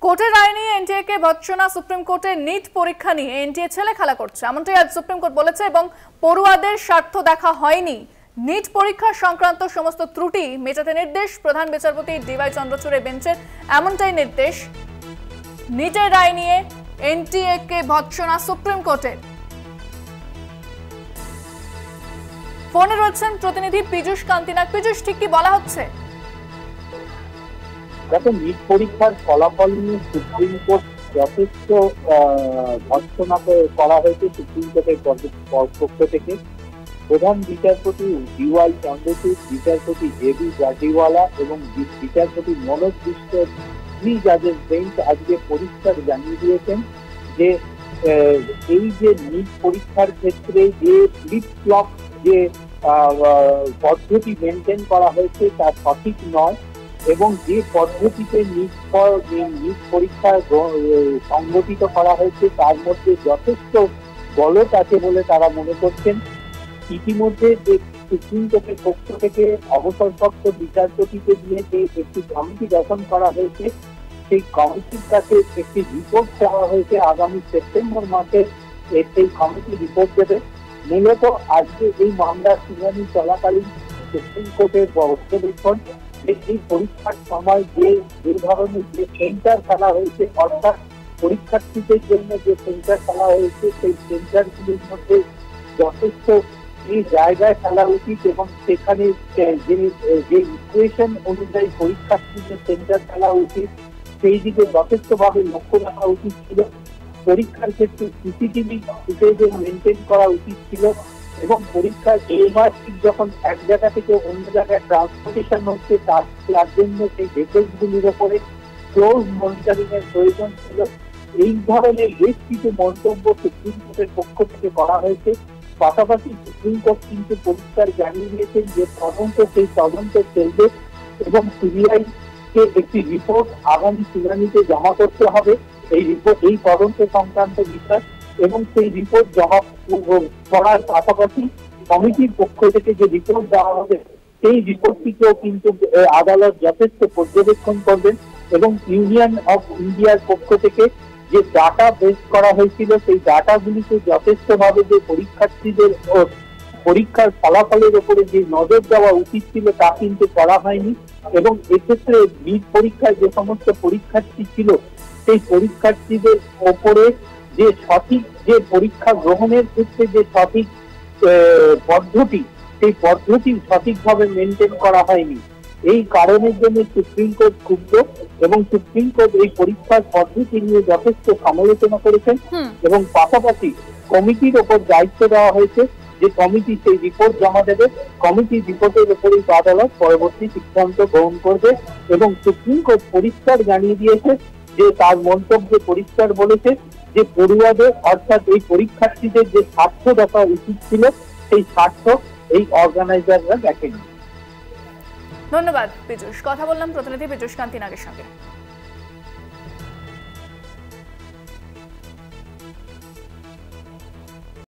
কোর্টের রায় নিয়ে এনটিএ কে ভৎসনা। সুপ্রিম কোর্টের নিট পরীক্ষা নিয়ে এনটিএ ছেলে খেলা করছে, এমনটাই আজ সুপ্রিম কোর্ট বলেছে এবং পড়ুয়াদের স্বার্থ দেখা হয়নি। নিট পরীক্ষা সংক্রান্ত সমস্ত ত্রুটি মেটাতে নির্দেশ প্রধান বিচারপতি ডিওয়াই চন্দ্রচূড়ের বেঞ্চের, এমনটাই নির্দেশ। নিটের রায় নিয়ে এনটিএ কে ভৎসনা সুপ্রিম কোর্টের। ফোনে রয়েছেন প্রতিনিধি পীযূষ কান্তিনাগ। পীযূষ, ঠিক কি বলা হচ্ছে? দেখো, নিট পরীক্ষার ফলাফল নিয়ে সুপ্রিম কোর্ট যথেষ্ট ভৎসনা করা হয়েছে সুপ্রিম কোর্টের পক্ষ থেকে। প্রধান বিচারপতি ডিওয়াই চন্দ্রচূড়, বিচারপতি জেবি জাজিওয়ালা এবং বিচারপতি মনোজ মিশ্রের 3 জাজের বেঞ্চ আজকে পরিষ্কার জানিয়ে দিয়েছেন যে এই যে নিট পরীক্ষার ক্ষেত্রে যে ফ্লিপ ফ্লপ যে পদ্ধতি মেনটেন করা হয়েছে তা সঠিক নয় এবং যে পদ্ধতিতে নিট পরীক্ষা সংগঠিত করা হয়েছে তার মধ্যে যথেষ্ট গলত আছে বলে তারা মনে করছেন। ইতিমধ্যে যে সুপ্রিম কোর্টের পক্ষ থেকে অবসরপ্রাপ্ত বিচারপতিকে দিয়ে যে একটি কমিটি গঠন করা হয়েছে, সেই কমিটির কাছে একটি রিপোর্ট চাওয়া হয়েছে। আগামী সেপ্টেম্বর মাসে সেই কমিটি রিপোর্ট দেবে। মূলত আজকে এই মামলার শুনানি চলাকালীন সুপ্রিম কোর্টের পর্যবেক্ষণ এই পরীক্ষার সময় যে ধরনের যে সেন্টার ফেলা হয়েছে, অর্থাৎ পরীক্ষার্থীদের জন্য যে সেন্টার ফেলা হয়েছে সেই সেন্টারগুলির মধ্যে যথেষ্ট এই জায়গায় ফেলা উচিত এবং সেখানে যে ইকুয়েশন অনুযায়ী পরীক্ষার্থীদের সেন্টার ফেলা উচিত সেই দিকে যথেষ্টভাবে লক্ষ্য রাখা উচিত ছিল। পরীক্ষার ক্ষেত্রে সিসিটিভি ফুটেজে মেনটেন করা উচিত ছিল এবং পরীক্ষার মার্কশিট যখন এক জায়গা থেকে অন্য জায়গায় ট্রান্সপোর্টেশন হচ্ছে তার জন্য সেই ডেটাগুলির উপরে ক্লোজ মনিটরিং এর প্রয়োজন ছিল। এই ধরনের বেশ কিছু মন্তব্য সুপ্রিম কোর্টের পক্ষ থেকে করা হয়েছে। পাশাপাশি সুপ্রিম কোর্ট কিন্তু পরিষ্কার জানিয়ে দিয়েছেন যে সেই তদন্ত চলবে এবং সিবিআই কে একটি রিপোর্ট আগামী শুনানিতে জমা করতে হবে। এই তদন্ত সংক্রান্ত বিষয় এবং সেই রিপোর্ট জমা করার পাশাপাশি কমিটির পক্ষ থেকে যে রিপোর্ট দেওয়া হবে সেই রিপোর্টটিকেও কিন্তু আদালত যথেষ্ট পর্যবেক্ষণ করবেন এবং ইউনিয়ন অফ ইন্ডিয়ার পক্ষ থেকে যে ডাটা বেস করা হয়েছিল সেই ডাটাগুলিকে যথেষ্টভাবে যে পরীক্ষার্থীদের পরীক্ষার ফলাফলের উপরে যে নজর দেওয়া উচিত ছিল তা কিন্তু করা হয়নি এবং এক্ষেত্রে নিট পরীক্ষায় যে সমস্ত পরীক্ষার্থী ছিল সেই পরীক্ষার্থীদের ওপরে যে সঠিক যে পরীক্ষা গ্রহণের ক্ষেত্রে যে সঠিক পদ্ধতি সেই পদ্ধতি সঠিকভাবে মেনটেন করা হয়নি। এই কারণের জন্য সুপ্রিম কোর্ট ক্ষুব্ধ এবং সুপ্রিম কোর্ট এই পরীক্ষার পদ্ধতি নিয়ে যথেষ্ট সমালোচনা করেছেন এবং পাশাপাশি কমিটির ওপর দায়িত্ব দেওয়া হয়েছে যে কমিটি সেই রিপোর্ট জমা দেবে। কমিটির রিপোর্টের উপরেই আদালত পরবর্তী সিদ্ধান্ত গ্রহণ করবে এবং সুপ্রিম কোর্ট পরিষ্কার জানিয়ে দিয়েছে যে তার মন্তব্যে পরিষ্কার বলেছে যে পড়ুয়াদের অর্থাৎ এই পরীক্ষার্থীদের যে স্বার্থ দেখা উচিত ছিল সেই স্বার্থ এই অর্গানাইজাররা দেখেনি। ধন্যবাদ পীযূষ। কথা বললাম প্রতিনিধি পীযূষ কান্তিনাগের সঙ্গে।